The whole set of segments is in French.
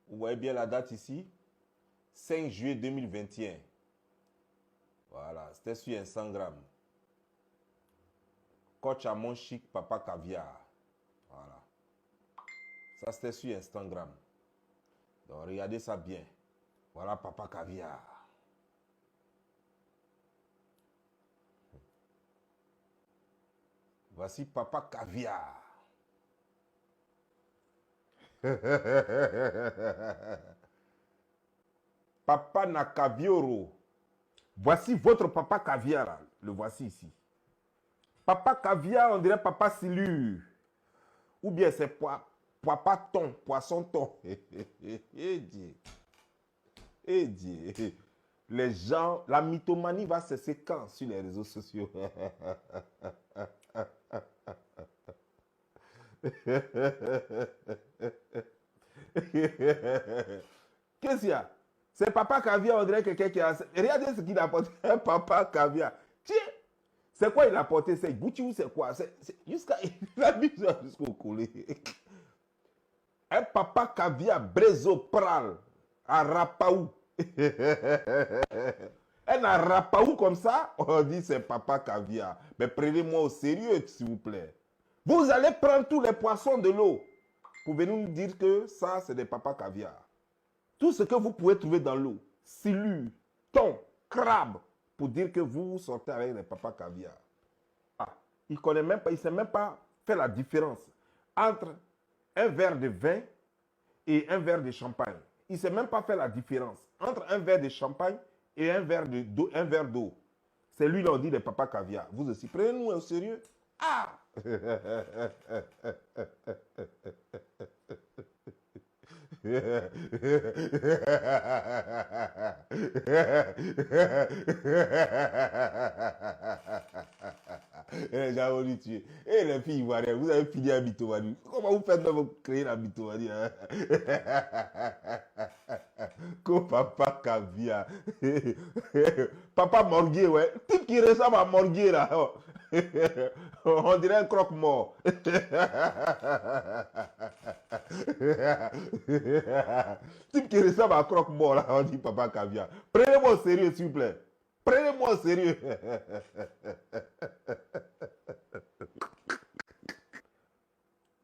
Vous voyez bien la date ici? 5 juillet 2021. Voilà, c'était sur Instagram. Coach à mon chic, papa caviar. Voilà. Ça, c'était sur Instagram. Donc, regardez ça bien. Voilà, papa caviar. Voici papa caviar. Papa Nakavioro. Voici votre papa caviar. Là. Le voici ici. Papa caviar, on dirait papa silure. Ou bien c'est papa thon, poisson thon. Eh Dieu. Eh Dieu. Les gens, la mythomanie va cesser quand sur les réseaux sociaux? Qu'est-ce qu'il y a? C'est papa caviar, on dirait quelqu'un qui a... Regardez ce qu'il a apporté. Papa caviar. Tiens, c'est quoi il a apporté? C'est Gucci ou c'est quoi? Jusqu'à... Il a mis ça jusqu'au collet. Un papa caviar, brezo pral, à Rapaou. Un à Rapaou comme ça, on dit c'est papa caviar. Mais prenez-moi au sérieux, s'il vous plaît. Vous allez prendre tous les poissons de l'eau pour venir nous dire que ça, c'est des papas caviar. Tout ce que vous pouvez trouver dans l'eau, silure, thon, crabe, pour dire que vous sortez avec les papas caviar. Ah, il ne sait même pas faire la différence entre un verre de vin et un verre de champagne. Il ne sait même pas faire la différence entre un verre de champagne et un verre d'eau. C'est lui, là, on dit les papas caviar. Vous aussi, prenez-nous au sérieux. Ah! J'ai envie de tuer. Et les filles ivoiriennes, vous avez fini à mythomanie. Comment vous faites pour créer la mythomanie? Hein? Comme papa caviar. Papa Morguier, ouais. Type qui ressemble à Morguier, là. On dirait un croque-mort. Type qui ressemble à croque-mort, là. On dit papa caviar. Prenez-moi au sérieux, s'il vous plaît. Prenez-moi au sérieux.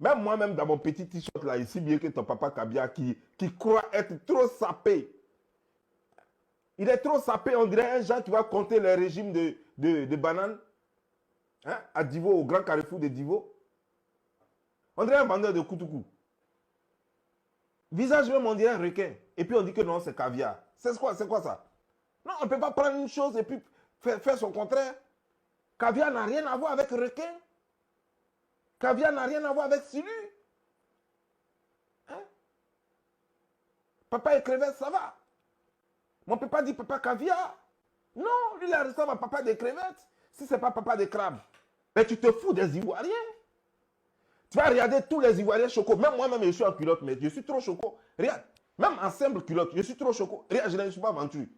Même moi-même, dans mon petit t-shirt là, ici bien que ton papa caviar qui croit être trop sapé. Il est trop sapé, on dirait un genre qui va compter le régime de bananes. Hein, à Divo, au grand carrefour de Divo. On dirait un vendeur de koutoukou. Visage même, on dirait un requin. Et puis on dit que non, c'est caviar. C'est quoi ça? Non, on ne peut pas prendre une chose et puis faire son contraire. Caviar n'a rien à voir avec requin. Caviar n'a rien à voir avec silure. Hein? Papa et crevette, ça va. Mais on ne peut pas dire papa caviar. Non, lui, il ressemble à papa des crevettes. Si ce n'est pas papa des crabes. Mais tu te fous des Ivoiriens. Tu vas regarder tous les Ivoiriens chocos. Même moi-même, je suis en culotte, mais je suis trop choco. Regarde, même en simple culotte, je suis trop choco. Regarde, je ne suis pas vendu.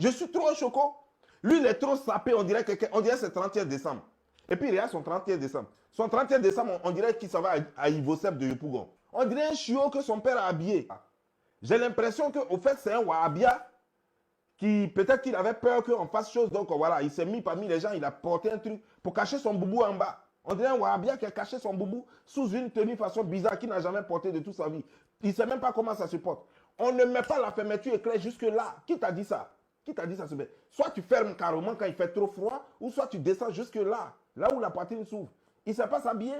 Je suis trop choco. Lui, il est trop sapé, on dirait que c'est 31 décembre. Et puis, regarde son 31 décembre. Son 31 décembre, on dirait qu'il s'en va à Ivosep de Yopougon. On dirait un chiot que son père a habillé. J'ai l'impression qu'au fait, c'est un Wahabia qui, peut-être qu'il avait peur qu'on fasse chose. Donc, voilà, il s'est mis parmi les gens, il a porté un truc pour cacher son boubou en bas. On dirait un Wahabia qui a caché son boubou sous une tenue façon bizarre qu'il n'a jamais porté de toute sa vie. Il ne sait même pas comment ça se porte. On ne met pas la fermeture éclair jusque là. Qui t'a dit ça? Qui t'a dit ça? Soit tu fermes carrément quand il fait trop froid, ou soit tu descends jusque là, là où la poitrine s'ouvre. Il ne sait pas s'habiller.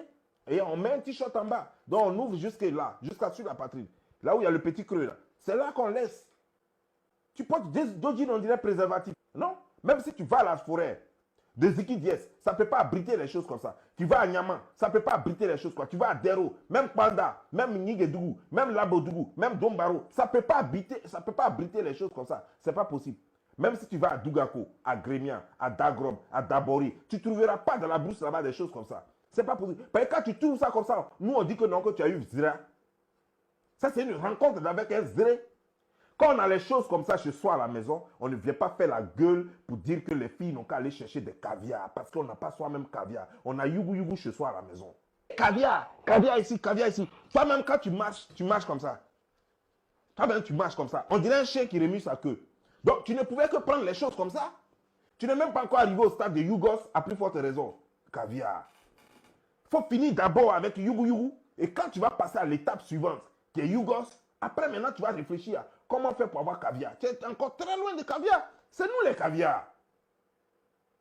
Et on met un t-shirt en bas. Donc on ouvre jusque là, jusqu'à sur la poitrine. Là où il y a le petit creux là. C'est là qu'on laisse. Tu portes deux jeans, on dirait préservatif. Non? Même si tu vas à la forêt, de Ziki Dies, ça ne peut pas abriter les choses comme ça. Tu vas à Niaman, ça ne peut pas abriter les choses quoi. Tu vas à Dero, même Panda, même Nigedougou, même Labodougou, même Dombaro, ça ne peut pas abriter les choses comme ça. Ce n'est pas possible. Même si tu vas à Dougako, à Grémian, à Dagrom, à Dabori, tu ne trouveras pas dans la brousse là-bas des choses comme ça. Ce n'est pas possible. Parce que quand tu trouves ça comme ça, nous on dit que non, que tu as eu Zira. Ça c'est une rencontre avec un Zré. Quand on a les choses comme ça chez soi à la maison, on ne vient pas faire la gueule pour dire que les filles n'ont qu'à aller chercher des caviar parce qu'on n'a pas soi-même caviar. On a yougou chez soi à la maison. Caviar ici, caviar ici. Toi-même, quand tu marches comme ça. Toi-même, tu marches comme ça. On dirait un chien qui remue sa queue. Donc, tu ne pouvais que prendre les choses comme ça. Tu n'es même pas encore arrivé au stade de Yougos, à plus forte raison. Caviar. Il faut finir d'abord avec Yougou Yougou. Et quand tu vas passer à l'étape suivante, qui est Yougos, après maintenant, tu vas réfléchir à comment faire pour avoir caviar. Tu es encore très loin de caviar. C'est nous les caviars.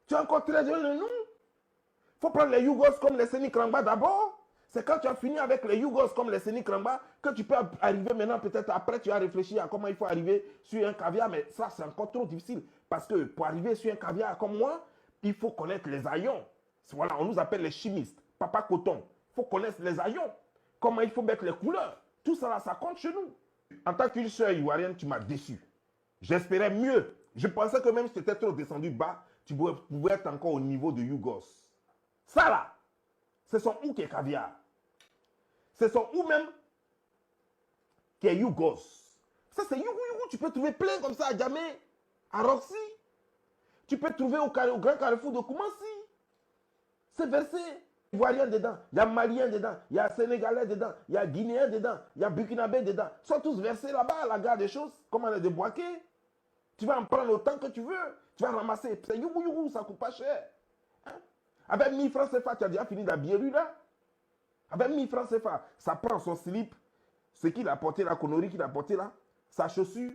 Tu es encore très loin de nous. Il faut prendre les Yougos comme les Séni Krangba d'abord. C'est quand tu as fini avec les Yougos comme les Séni Krangba que tu peux arriver maintenant, peut-être après, tu as réfléchi à comment il faut arriver sur un caviar. Mais ça, c'est encore trop difficile. Parce que pour arriver sur un caviar comme moi, il faut connaître les haillons. Voilà, on nous appelle les chimistes. Papa Coton. Il faut connaître les haillons. Comment il faut mettre les couleurs. Tout ça, là, ça compte chez nous. En tant qu'une sœur ivoirienne, tu m'as déçu. J'espérais mieux. Je pensais que même si tu étais trop descendu bas, tu pouvais être encore au niveau de Yougos. Ça, là, c'est son ou qui est caviar. C'est son ou même qui est Yougos. Ça, c'est Yougou Yougou. Tu peux trouver plein comme ça à Djamé, à Roxy. Tu peux trouver au Grand Carrefour de Koumassi. C'est versé. Ivoirien dedans, il y a Malien dedans, il y a Sénégalais dedans, il y a Guinéen dedans, il y a Burkinabé dedans. Ils sont tous versés là-bas à la gare des choses, comme on est de Boaké. Tu vas en prendre autant que tu veux. Tu vas ramasser. C'est Yougou Yougou, ça ne coûte pas cher. Hein? Avec 1000 francs CFA, tu as déjà fini d'habiller lui là. Avec 1000 francs CFA, ça prend son slip, ce qu'il a porté là, connerie qu'il a porté là, sa chaussure,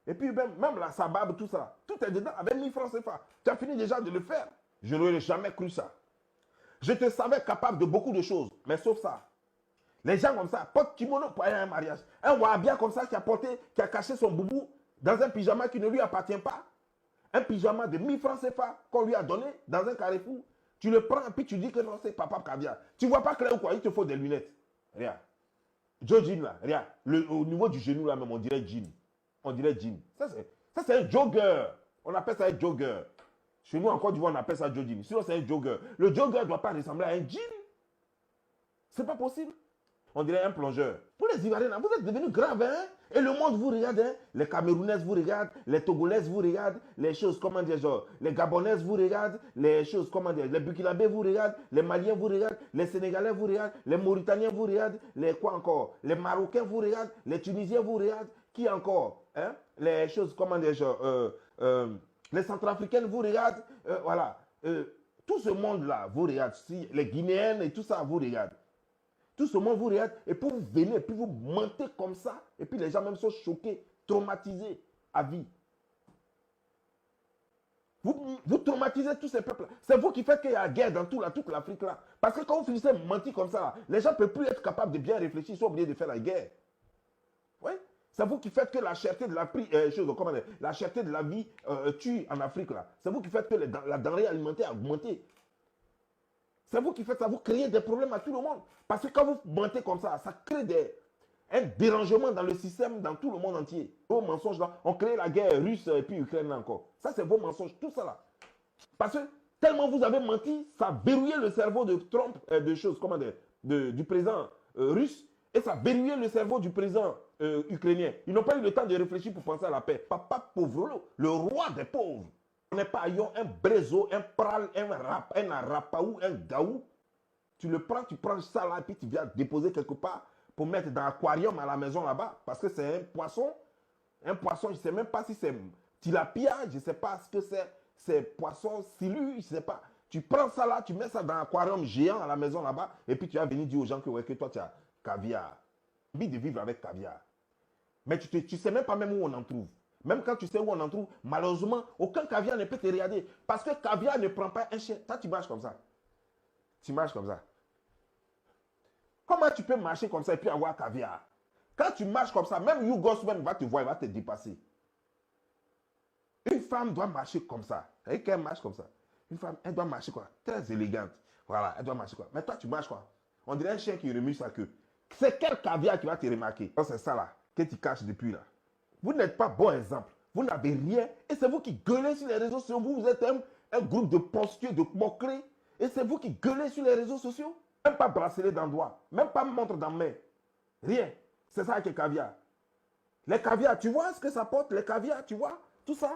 et puis même là, sa barbe, tout ça. Tout est dedans avec 1000 francs CFA. Tu as fini déjà de le faire. Je n'aurais jamais cru ça. Je te savais capable de beaucoup de choses, mais sauf ça. Les gens comme ça portent kimono pour aller à un mariage. Un Wahhabia comme ça qui a caché son boubou dans un pyjama qui ne lui appartient pas. Un pyjama de 1000 francs CFA qu'on lui a donné dans un carrefour. Tu le prends et puis tu dis que non, c'est papa caviar. Tu ne vois pas clair ou quoi? Il te faut des lunettes. Regarde. Joe Jean là, regarde. Au niveau du genou là même, on dirait jean. On dirait jean. Ça c'est un jogger. On appelle ça un jogger. Chez nous, en Côte d'Ivoire, on appelle ça Joe Jean. Sinon, c'est un jogger. Le jogger ne doit pas ressembler à un jean. C'est pas possible. On dirait un plongeur. Pour les Ivoiriens, vous êtes devenus graves, hein? Et le monde vous regarde, hein? Les Camerounaises vous regardent, les Togolaises vous regardent, les choses, comment dire, genre, les Gabonaises vous regardent, les choses, comment dire, les Burkinabés vous regardent, les Maliens vous regardent, les Sénégalais vous regardent, les Mauritaniens vous regardent, les quoi encore? Les Marocains vous regardent, les Tunisiens vous regardent, qui encore? Hein? Les choses, comment dire, genre, les Centrafricaines vous regardent, voilà. Tout ce monde-là vous regarde, les Guinéennes et tout ça vous regardent. Tout ce monde vous regarde et puis vous venez et puis vous mentez comme ça. Et puis les gens même sont choqués, traumatisés à vie. Vous traumatisez tous ces peuples. C'est vous qui faites qu'il y a la guerre dans toute l'Afrique là. Parce que quand vous finissez de mentir comme ça, là, les gens ne peuvent plus être capables de bien réfléchir, ils sont obligés de faire la guerre. Oui. C'est vous qui faites que la cherté de la cherté de la vie tue en Afrique là. C'est vous qui faites que la denrée alimentaire a augmenté. C'est vous qui faites ça, vous créez des problèmes à tout le monde. Parce que quand vous mentez comme ça crée un dérangement dans le système, dans tout le monde entier. Vos mensonges là, on crée la guerre russe et puis Ukraine encore. Ça, c'est vos mensonges, tout ça là. Parce que tellement vous avez menti, ça a verrouillé le cerveau de Trump, du président russe, et ça a verrouillé le cerveau du président ukrainien. Ils n'ont pas eu le temps de réfléchir pour penser à la paix. Papa pauvre, le roi des pauvres. On n'est pas un brezo, un pral, un arapaou, un gaou. Tu le prends, tu prends ça là, et puis tu viens déposer quelque part pour mettre dans l'aquarium à la maison là-bas. Parce que c'est un poisson. Un poisson, je ne sais même pas si c'est tilapia, je ne sais pas ce que c'est. C'est poisson silu, je ne sais pas. Tu prends ça là, tu mets ça dans l'aquarium géant à la maison là-bas, et puis tu vas venir dire aux gens que, ouais, que toi tu as caviar. Envie de vivre avec caviar. Mais tu ne sais même pas même où on en trouve. Même quand tu sais où on en trouve, malheureusement, aucun caviar ne peut te regarder. Parce que caviar ne prend pas un chien. Toi, tu marches comme ça. Tu marches comme ça. Comment tu peux marcher comme ça et puis avoir caviar? Quand tu marches comme ça, même Yougos même va te voir, il va te dépasser. Une femme doit marcher comme ça. Et qu'elle marche comme ça. Une femme, elle doit marcher quoi? Très élégante. Voilà, elle doit marcher quoi? Mais toi, tu marches quoi? On dirait un chien qui remue sa queue. C'est quel caviar qui va te remarquer? C'est ça là, que tu caches depuis là. Vous n'êtes pas bon exemple. Vous n'avez rien. Et c'est vous qui gueulez sur les réseaux sociaux. Vous êtes un groupe de postiers, de moqueries. Et c'est vous qui gueulez sur les réseaux sociaux. Même pas bracelet dans le doigt. Même pas montre dans la main. Rien. C'est ça avec les caviars. Les caviars, tu vois ce que ça porte, les caviars, tu vois? Tout ça.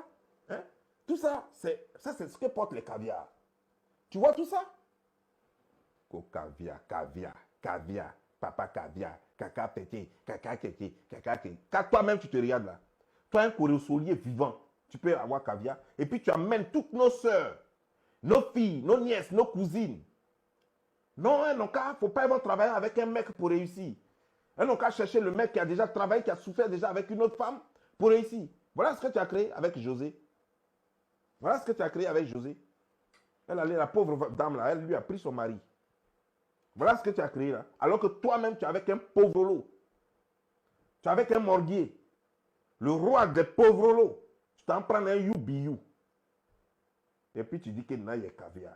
Hein? Tout ça, c'est ce que portent les caviars. Tu vois tout ça? Oh, caviar, caviar, caviar. Papa caviar, caca pété, caca kéké, caca kéké. Quand toi-même, tu te regardes là. Toi, un corossolier vivant, tu peux avoir caviar. Et puis, tu amènes toutes nos sœurs, nos filles, nos nièces, nos cousines. Non, il ne faut pas vraiment travailler avec un mec pour réussir. Ils n'ont qu'à chercher le mec qui a déjà travaillé, qui a souffert déjà avec une autre femme pour réussir. Voilà ce que tu as créé avec José. Voilà ce que tu as créé avec José. Elle allait, la pauvre dame là, elle lui a pris son mari. Voilà ce que tu as créé là. Alors que toi-même, tu es avec un pauvre lot. Tu es avec un morguier. Le roi des pauvres lots. Tu t'en prends un you. Et puis tu dis que là, il y a caviar.